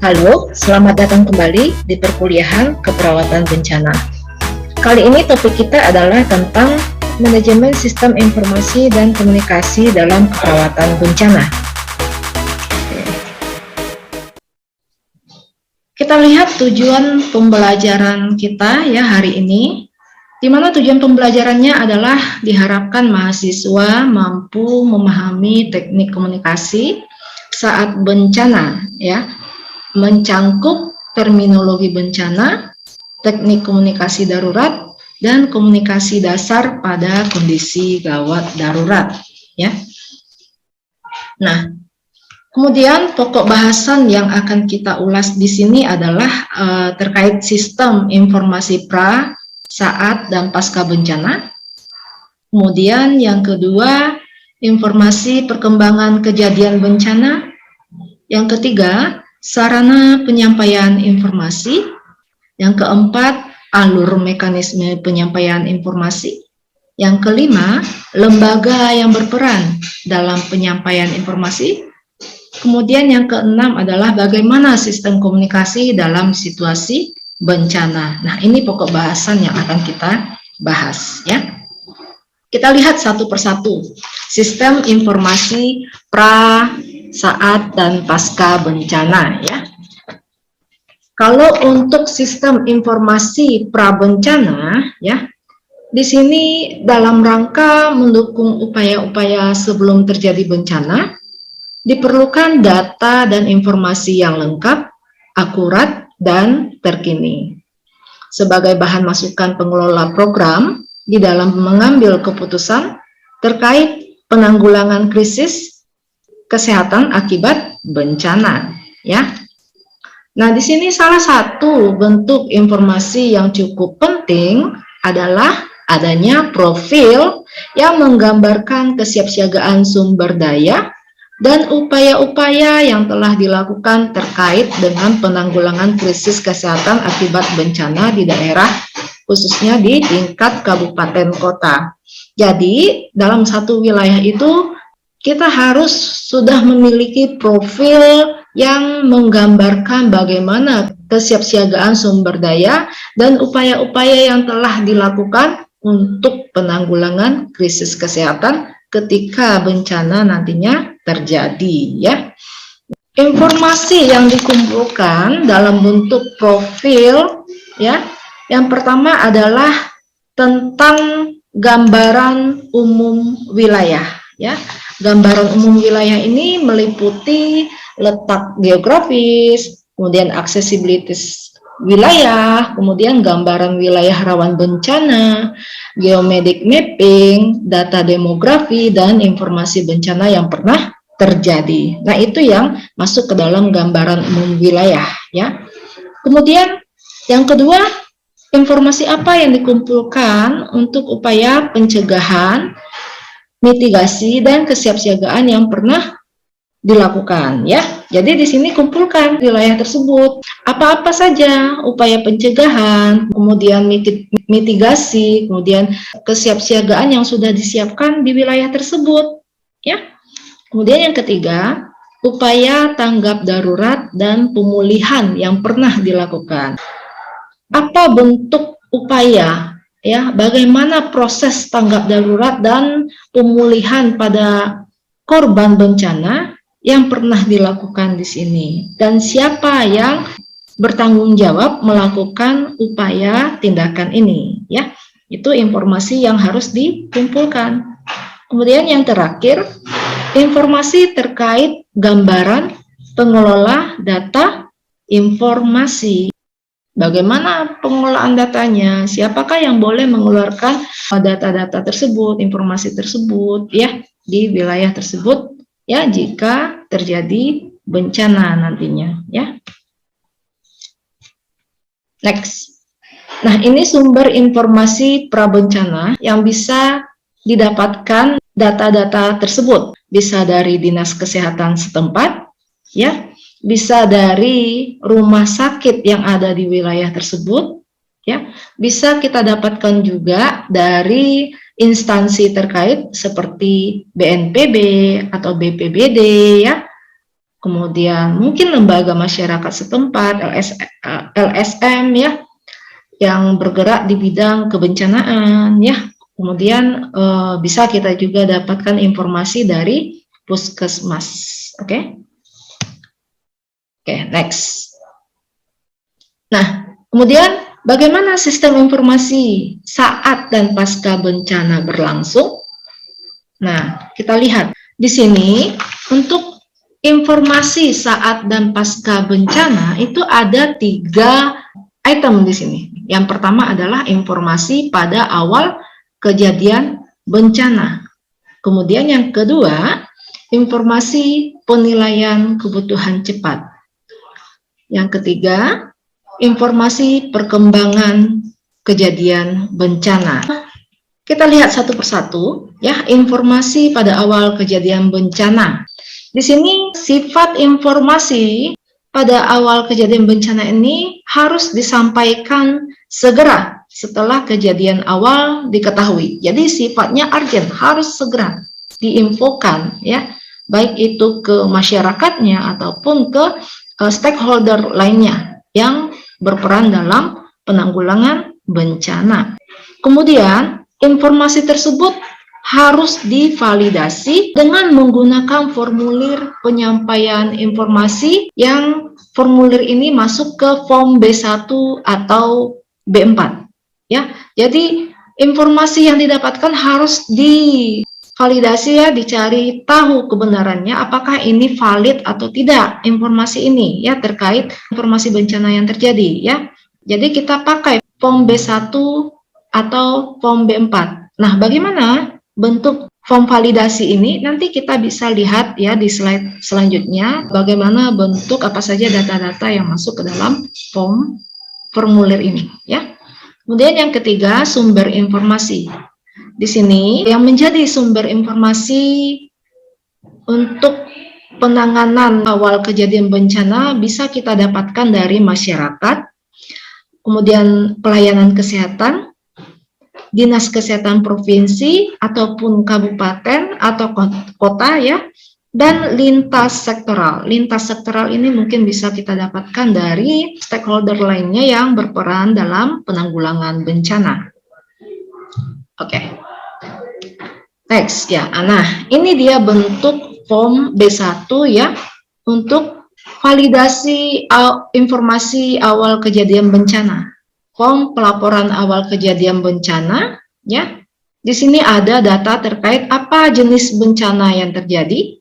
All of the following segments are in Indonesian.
Halo, selamat datang kembali di perkuliahan keperawatan bencana. Kali ini topik kita adalah tentang manajemen sistem informasi dan komunikasi dalam keperawatan bencana. Kita lihat tujuan pembelajaran kita ya hari ini, di mana tujuan pembelajarannya adalah diharapkan mahasiswa mampu memahami teknik komunikasi saat bencana ya, mencangkup terminologi bencana, teknik komunikasi darurat, dan komunikasi dasar pada kondisi gawat darurat. Ya. Nah, kemudian pokok bahasan yang akan kita ulas di sini adalah terkait sistem informasi pra, saat, dan pasca bencana. Kemudian yang kedua, informasi perkembangan kejadian bencana. Yang ketiga, sarana penyampaian informasi. Yang keempat, alur mekanisme penyampaian informasi. Yang kelima, lembaga yang berperan dalam penyampaian informasi. Kemudian yang keenam adalah bagaimana sistem komunikasi dalam situasi bencana. Nah, ini pokok bahasan yang akan kita bahas ya. Kita lihat satu persatu. Sistem informasi pra, saat, dan pasca bencana ya. Kalau untuk sistem informasi pra bencana ya, di sini dalam rangka mendukung upaya-upaya sebelum terjadi bencana, diperlukan data dan informasi yang lengkap, akurat, dan terkini. Sebagai bahan masukan pengelola program di dalam mengambil keputusan terkait penanggulangan krisis kesehatan akibat bencana ya. Nah, di sini salah satu bentuk informasi yang cukup penting adalah adanya profil yang menggambarkan kesiapsiagaan sumber daya dan upaya-upaya yang telah dilakukan terkait dengan penanggulangan krisis kesehatan akibat bencana di daerah, khususnya di tingkat kabupaten kota. Jadi, dalam satu wilayah itu kita harus sudah memiliki profil yang menggambarkan bagaimana kesiapsiagaan sumber daya dan upaya-upaya yang telah dilakukan untuk penanggulangan krisis kesehatan ketika bencana nantinya terjadi ya. Informasi yang dikumpulkan dalam bentuk profil ya. Yang pertama adalah tentang gambaran umum wilayah ya. Gambaran umum wilayah ini meliputi letak geografis, kemudian aksesibilitas wilayah, kemudian gambaran wilayah rawan bencana, geometric mapping, data demografi, dan informasi bencana yang pernah terjadi. Nah, itu yang masuk ke dalam gambaran umum wilayah ya. Kemudian yang kedua, informasi apa yang dikumpulkan untuk upaya pencegahan, mitigasi, dan kesiapsiagaan yang pernah dilakukan ya. Jadi di sini kumpulkan wilayah tersebut. Apa-apa saja upaya pencegahan, kemudian mitigasi, kemudian kesiapsiagaan yang sudah disiapkan di wilayah tersebut ya. Kemudian yang ketiga, upaya tanggap darurat dan pemulihan yang pernah dilakukan. Apa bentuk upaya ya, bagaimana proses tanggap darurat dan pemulihan pada korban bencana yang pernah dilakukan di sini, dan siapa yang bertanggung jawab melakukan upaya tindakan ini ya. Itu informasi yang harus dikumpulkan. Kemudian yang terakhir, informasi terkait gambaran pengelola data informasi. Bagaimana pengelolaan datanya? Siapakah yang boleh mengeluarkan data-data tersebut, informasi tersebut ya di wilayah tersebut ya jika terjadi bencana nantinya ya. Next. Nah, ini sumber informasi prabencana yang bisa didapatkan data-data tersebut. Bisa dari Dinas Kesehatan setempat ya. Bisa dari rumah sakit yang ada di wilayah tersebut, ya. Bisa kita dapatkan juga dari instansi terkait seperti BNPB atau BPBD, ya. kemudian mungkin lembaga masyarakat setempat, LSM ya, yang bergerak di bidang kebencanaan ya. Kemudian bisa kita juga dapatkan informasi dari puskesmas. Oke. Oke, next. Nah, kemudian bagaimana sistem informasi saat dan pasca bencana berlangsung? Nah, kita lihat di sini untuk informasi saat dan pasca bencana itu ada 3 item di sini. Yang pertama adalah informasi pada awal kejadian bencana. Kemudian yang kedua, informasi penilaian kebutuhan cepat. Yang ketiga, informasi perkembangan kejadian bencana. Kita lihat satu persatu ya, informasi pada awal kejadian bencana. Di sini sifat informasi pada awal kejadian bencana ini harus disampaikan segera setelah kejadian awal diketahui. Jadi sifatnya urgent, harus segera diinfokan ya, baik itu ke masyarakatnya ataupun ke stakeholder lainnya yang berperan dalam penanggulangan bencana. Kemudian informasi tersebut harus divalidasi dengan menggunakan formulir penyampaian informasi yang formulir ini masuk ke form B1 atau B4 ya. Jadi informasi yang didapatkan harus divalidasi ya, dicari tahu kebenarannya apakah ini valid atau tidak informasi ini ya terkait informasi bencana yang terjadi ya. Jadi kita pakai form B1 atau form B4. Nah, bagaimana bentuk form validasi ini? Nanti kita bisa lihat ya di slide selanjutnya bagaimana bentuk apa saja data-data yang masuk ke dalam formulir ini ya. Kemudian yang ketiga, sumber informasi. Di sini yang menjadi sumber informasi untuk penanganan awal kejadian bencana bisa kita dapatkan dari masyarakat, kemudian pelayanan kesehatan, dinas kesehatan provinsi ataupun kabupaten atau kota ya, dan lintas sektoral. Lintas sektoral ini mungkin bisa kita dapatkan dari stakeholder lainnya yang berperan dalam penanggulangan bencana. Oke. Next ya. Nah, ini dia bentuk form B1 ya untuk validasi informasi awal kejadian bencana. Form pelaporan awal kejadian bencana ya. Di sini ada data terkait apa jenis bencana yang terjadi.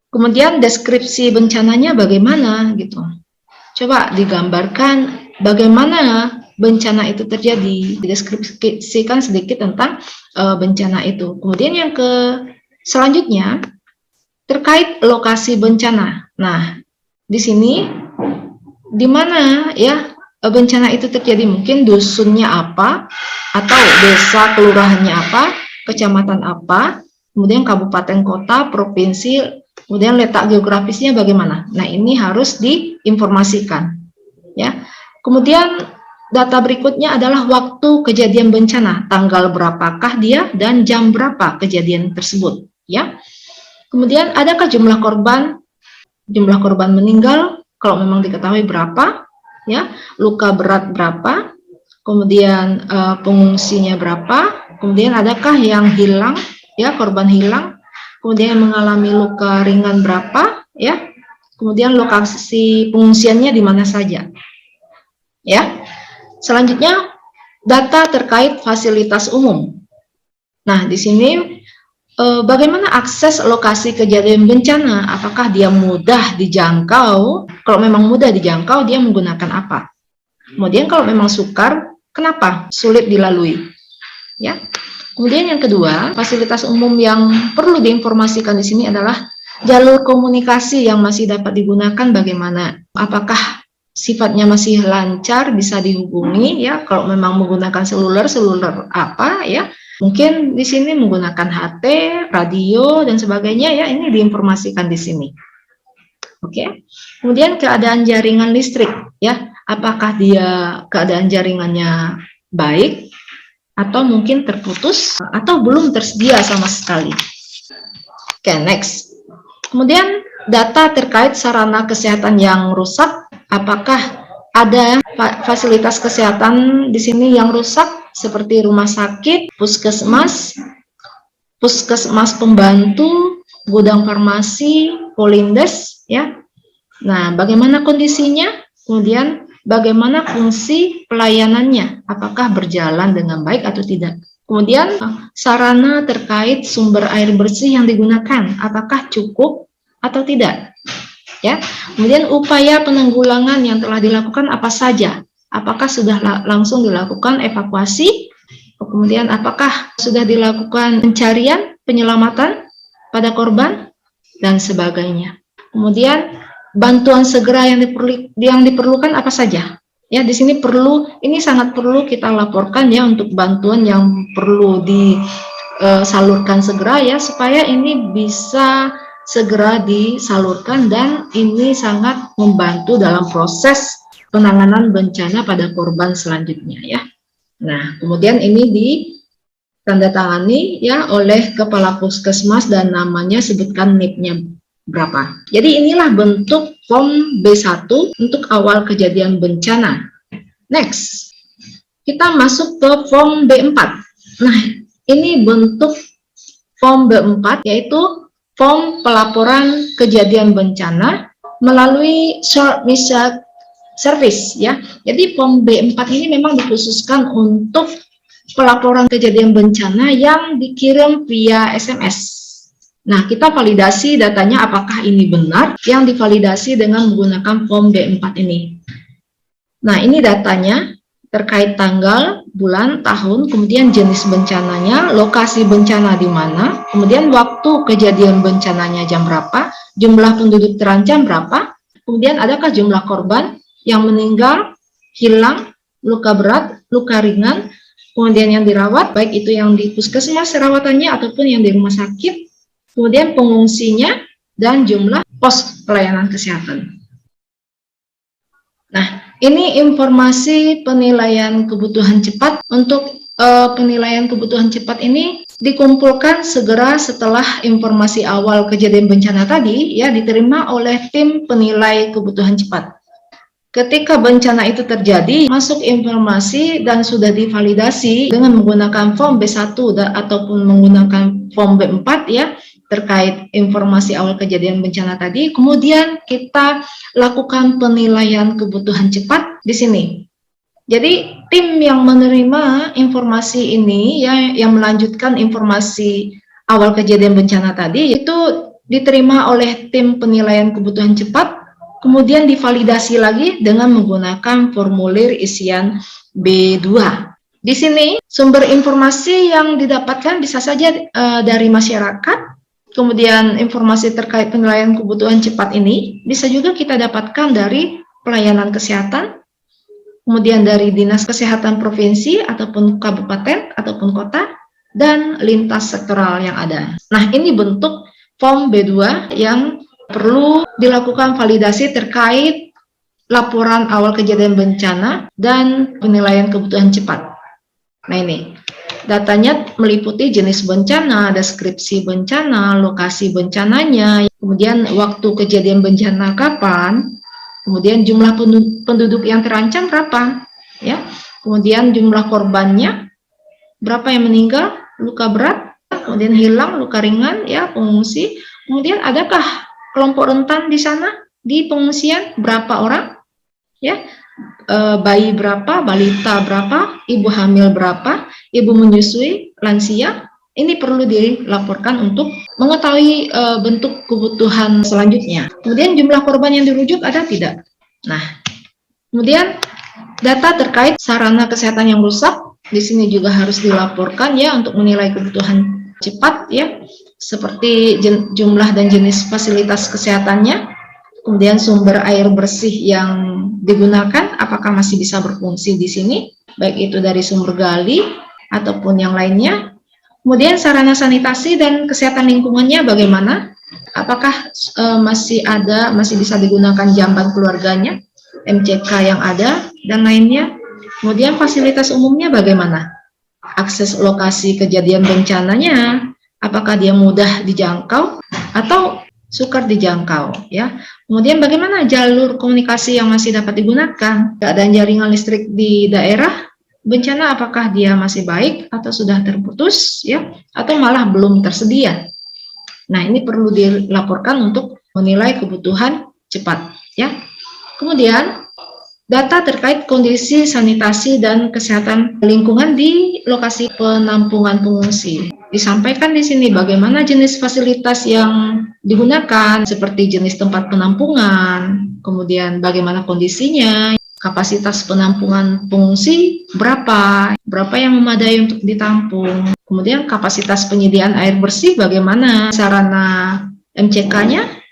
Kemudian deskripsi bencananya bagaimana gitu. Coba digambarkan bagaimana bencana itu terjadi, dideskripsikan sedikit tentang bencana itu. Kemudian yang selanjutnya terkait lokasi bencana. Nah, di sini di mana ya bencana itu terjadi, mungkin dusunnya apa, atau desa kelurahannya apa, kecamatan apa, kemudian kabupaten kota, provinsi, kemudian letak geografisnya bagaimana. Nah, ini harus diinformasikan ya. Kemudian data berikutnya adalah waktu kejadian bencana, tanggal berapakah dia dan jam berapa kejadian tersebut ya. Kemudian adakah jumlah korban meninggal, kalau memang diketahui berapa ya, luka berat berapa, kemudian pengungsinya berapa, kemudian adakah yang hilang ya, korban hilang, kemudian mengalami luka ringan berapa ya, kemudian lokasi pengungsiannya di mana saja ya. Selanjutnya data terkait fasilitas umum. Nah, di sini bagaimana akses lokasi kejadian bencana, apakah dia mudah dijangkau? Kalau memang mudah dijangkau, dia menggunakan apa? Kemudian kalau memang sukar, kenapa sulit dilalui? Ya. Kemudian yang kedua, fasilitas umum yang perlu diinformasikan di sini adalah jalur komunikasi yang masih dapat digunakan bagaimana? Apakah sifatnya masih lancar, bisa dihubungi ya? Kalau memang menggunakan seluler apa ya? Mungkin di sini menggunakan HT, radio dan sebagainya ya, ini diinformasikan di sini. Oke. Kemudian keadaan jaringan listrik ya, apakah dia keadaan jaringannya baik atau mungkin terputus atau belum tersedia sama sekali. Oke, next. Kemudian data terkait sarana kesehatan yang rusak, apakah ada fasilitas kesehatan di sini yang rusak seperti rumah sakit, puskesmas, puskesmas pembantu, gudang farmasi, polindes, ya. Nah, bagaimana kondisinya? Kemudian bagaimana fungsi pelayanannya? Apakah berjalan dengan baik atau tidak? Kemudian sarana terkait sumber air bersih yang digunakan, apakah cukup atau tidak? Ya. Kemudian upaya penanggulangan yang telah dilakukan apa saja? Apakah sudah langsung dilakukan evakuasi? Kemudian apakah sudah dilakukan pencarian, penyelamatan pada korban dan sebagainya. Kemudian bantuan segera yang diperlukan apa saja? Ya, di sini ini sangat perlu kita laporkan ya untuk bantuan yang perlu disalurkan segera ya, supaya ini bisa segera disalurkan dan ini sangat membantu dalam proses penanganan bencana pada korban selanjutnya ya. Nah, kemudian ini ditandatangani ya oleh kepala puskesmas dan namanya sebutkan NIP-nya berapa. Jadi inilah bentuk form B1 untuk awal kejadian bencana. Next, kita masuk ke form B4. Nah, ini bentuk form B4 yaitu form pelaporan kejadian bencana melalui short message service ya. Jadi form B4 ini memang dikhususkan untuk pelaporan kejadian bencana yang dikirim via SMS. Nah, kita validasi datanya apakah ini benar yang divalidasi dengan menggunakan form B4 ini. Nah, ini datanya terkait tanggal, bulan, tahun, kemudian jenis bencananya, lokasi bencana di mana, kemudian waktu kejadian bencananya jam berapa, jumlah penduduk terancam berapa, kemudian adakah jumlah korban yang meninggal, hilang, luka berat, luka ringan, kemudian yang dirawat, baik itu yang di puskesmas rawatannya ataupun yang di rumah sakit, kemudian pengungsinya, dan jumlah pos pelayanan kesehatan. Nah, ini informasi penilaian kebutuhan cepat. Untuk penilaian kebutuhan cepat ini dikumpulkan segera setelah informasi awal kejadian bencana tadi ya diterima oleh tim penilai kebutuhan cepat. Ketika bencana itu terjadi, masuk informasi dan sudah divalidasi dengan menggunakan form B1 ataupun menggunakan form B4 ya, terkait informasi awal kejadian bencana tadi, kemudian kita lakukan penilaian kebutuhan cepat di sini. Jadi tim yang menerima informasi ini ya, yang melanjutkan informasi awal kejadian bencana tadi itu diterima oleh tim penilaian kebutuhan cepat, kemudian divalidasi lagi dengan menggunakan formulir isian B2. Di sini sumber informasi yang didapatkan bisa saja dari masyarakat. Kemudian informasi terkait penilaian kebutuhan cepat ini bisa juga kita dapatkan dari pelayanan kesehatan, kemudian dari Dinas Kesehatan Provinsi ataupun Kabupaten ataupun Kota, dan lintas sektoral yang ada. Nah, ini bentuk form B2 yang perlu dilakukan validasi terkait laporan awal kejadian bencana dan penilaian kebutuhan cepat. Nah, ini datanya meliputi jenis bencana, deskripsi bencana, lokasi bencananya, kemudian waktu kejadian bencana kapan, kemudian jumlah penduduk yang terancam berapa, ya, kemudian jumlah korbannya, berapa yang meninggal, luka berat, kemudian hilang, luka ringan, ya, pengungsi, kemudian adakah kelompok rentan di sana, di pengungsian, berapa orang, ya, bayi berapa, balita berapa, ibu hamil berapa, ibu menyusui, lansia, ini perlu dilaporkan untuk mengetahui bentuk kebutuhan selanjutnya. Kemudian jumlah korban yang dirujuk ada tidak? Nah, kemudian data terkait sarana kesehatan yang rusak, di sini juga harus dilaporkan ya untuk menilai kebutuhan cepat ya, seperti jumlah dan jenis fasilitas kesehatannya, kemudian sumber air bersih yang digunakan, apakah masih bisa berfungsi di sini, baik itu dari sumber gali ataupun yang lainnya. Kemudian sarana sanitasi dan kesehatan lingkungannya bagaimana? Apakah masih bisa digunakan jamban keluarganya, MCK yang ada, dan lainnya. Kemudian fasilitas umumnya bagaimana? Akses lokasi kejadian bencananya, apakah dia mudah dijangkau atau sukar dijangkau, ya. Kemudian bagaimana jalur komunikasi yang masih dapat digunakan? Keadaan jaringan listrik di daerah bencana, apakah dia masih baik atau sudah terputus, ya, atau malah belum tersedia? Nah, ini perlu dilaporkan untuk menilai kebutuhan cepat, ya. Kemudian data terkait kondisi sanitasi dan kesehatan lingkungan di lokasi penampungan pengungsi. Disampaikan di sini bagaimana jenis fasilitas yang digunakan, seperti jenis tempat penampungan, kemudian bagaimana kondisinya, kapasitas penampungan pengungsi berapa yang memadai untuk ditampung, kemudian kapasitas penyediaan air bersih bagaimana, sarana MCK-nya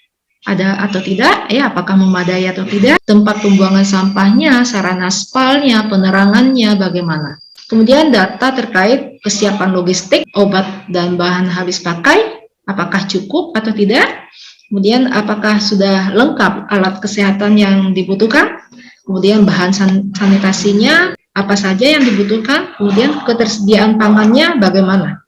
ada atau tidak, ya, apakah memadai atau tidak, tempat pembuangan sampahnya, sarana spalnya, penerangannya bagaimana. Kemudian data terkait kesiapan logistik, obat dan bahan habis pakai, apakah cukup atau tidak. Kemudian apakah sudah lengkap alat kesehatan yang dibutuhkan. Kemudian bahan sanitasinya, apa saja yang dibutuhkan. Kemudian ketersediaan pangannya bagaimana.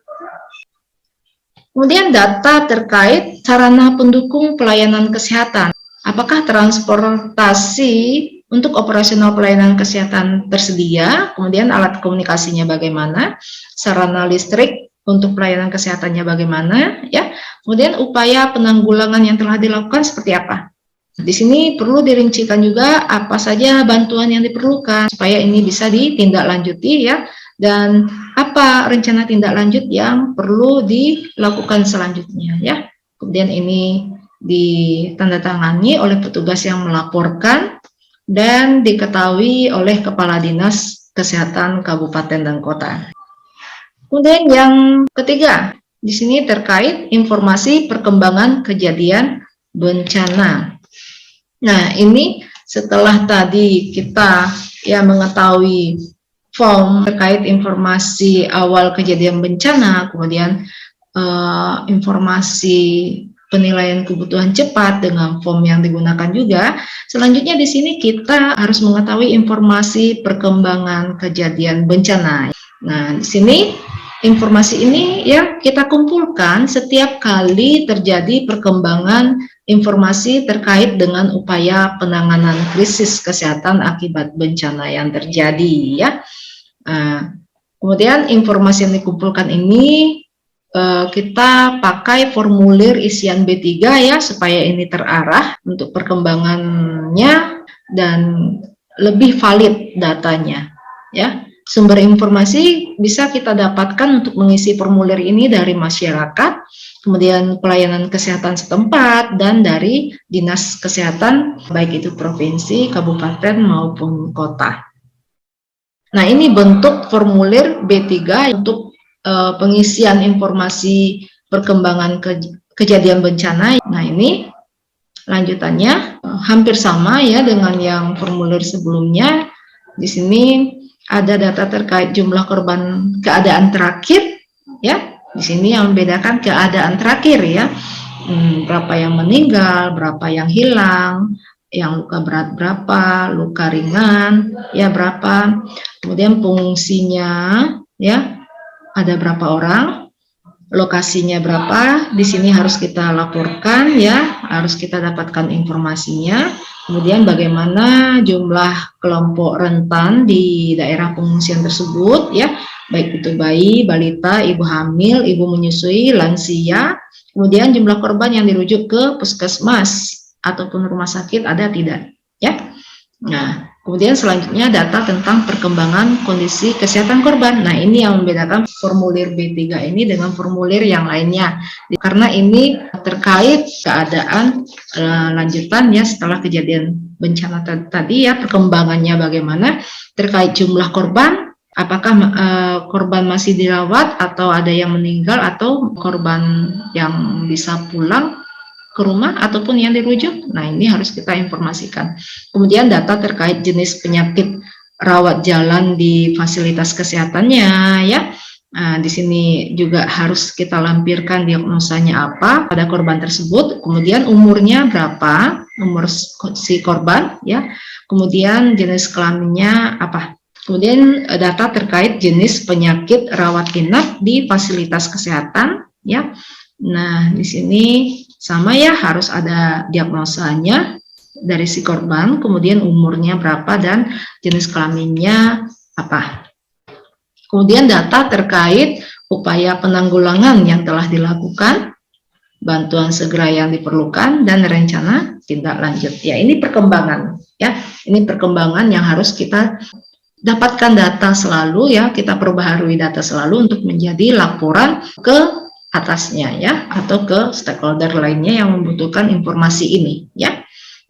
Kemudian data terkait sarana pendukung pelayanan kesehatan. Apakah transportasi untuk operasional pelayanan kesehatan tersedia? Kemudian alat komunikasinya bagaimana? Sarana listrik untuk pelayanan kesehatannya bagaimana? Ya. Kemudian upaya penanggulangan yang telah dilakukan seperti apa? Di sini perlu dirincikan juga apa saja bantuan yang diperlukan supaya ini bisa ditindaklanjuti, ya. Dan apa rencana tindak lanjut yang perlu dilakukan selanjutnya, ya. Kemudian ini ditandatangani oleh petugas yang melaporkan dan diketahui oleh Kepala Dinas Kesehatan Kabupaten dan Kota. Kemudian yang ketiga, di sini terkait informasi perkembangan kejadian bencana. Nah, ini setelah tadi kita mengetahui form terkait informasi awal kejadian bencana, kemudian informasi penilaian kebutuhan cepat dengan form yang digunakan juga. Selanjutnya di sini kita harus mengetahui informasi perkembangan kejadian bencana. Nah, di sini informasi ini ya kita kumpulkan setiap kali terjadi perkembangan informasi terkait dengan upaya penanganan krisis kesehatan akibat bencana yang terjadi, ya. Kemudian informasi yang dikumpulkan ini kita pakai formulir isian B3 ya, supaya ini terarah untuk perkembangannya dan lebih valid datanya, ya. Sumber informasi bisa kita dapatkan untuk mengisi formulir ini dari masyarakat, kemudian pelayanan kesehatan setempat, dan dari dinas kesehatan, baik itu provinsi, kabupaten, maupun kota. Nah, ini bentuk formulir B3 untuk pengisian informasi perkembangan kejadian bencana. Nah, ini lanjutannya hampir sama ya dengan yang formulir sebelumnya. Di sini ada data terkait jumlah korban keadaan terakhir, ya. Di sini yang membedakan keadaan terakhir, ya. Berapa yang meninggal, berapa yang hilang, yang luka berat berapa, luka ringan ya berapa, kemudian pengungsinya ya ada berapa orang, lokasinya berapa. Di sini harus kita laporkan ya, harus kita dapatkan informasinya. Kemudian bagaimana jumlah kelompok rentan di daerah pengungsian tersebut ya, baik itu bayi, balita, ibu hamil, ibu menyusui, lansia. Kemudian jumlah korban yang dirujuk ke puskesmas ataupun rumah sakit ada tidak, ya. Nah, kemudian selanjutnya data tentang perkembangan kondisi kesehatan korban. Nah, ini yang membedakan formulir B3 ini dengan formulir yang lainnya, karena ini terkait keadaan lanjutan ya setelah kejadian bencana tadi ya, perkembangannya bagaimana terkait jumlah korban, apakah korban masih dirawat atau ada yang meninggal, atau korban yang bisa pulang ke rumah ataupun yang dirujuk. Nah, ini harus kita informasikan. Kemudian data terkait jenis penyakit rawat jalan di fasilitas kesehatannya ya. Nah, di sini juga harus kita lampirkan diagnosanya apa pada korban tersebut, kemudian umurnya berapa, umur si korban ya. Kemudian jenis kelaminnya apa. Kemudian data terkait jenis penyakit rawat inap di fasilitas kesehatan ya. Nah, di sini sama ya, harus ada diagnosanya dari si korban, kemudian umurnya berapa dan jenis kelaminnya apa. Kemudian data terkait upaya penanggulangan yang telah dilakukan, bantuan segera yang diperlukan, dan rencana tindak lanjut. Ya, ini perkembangan ya. Ini perkembangan yang harus kita dapatkan data selalu ya, kita perbaharui data selalu untuk menjadi laporan ke atasnya ya, atau ke stakeholder lainnya yang membutuhkan informasi ini ya.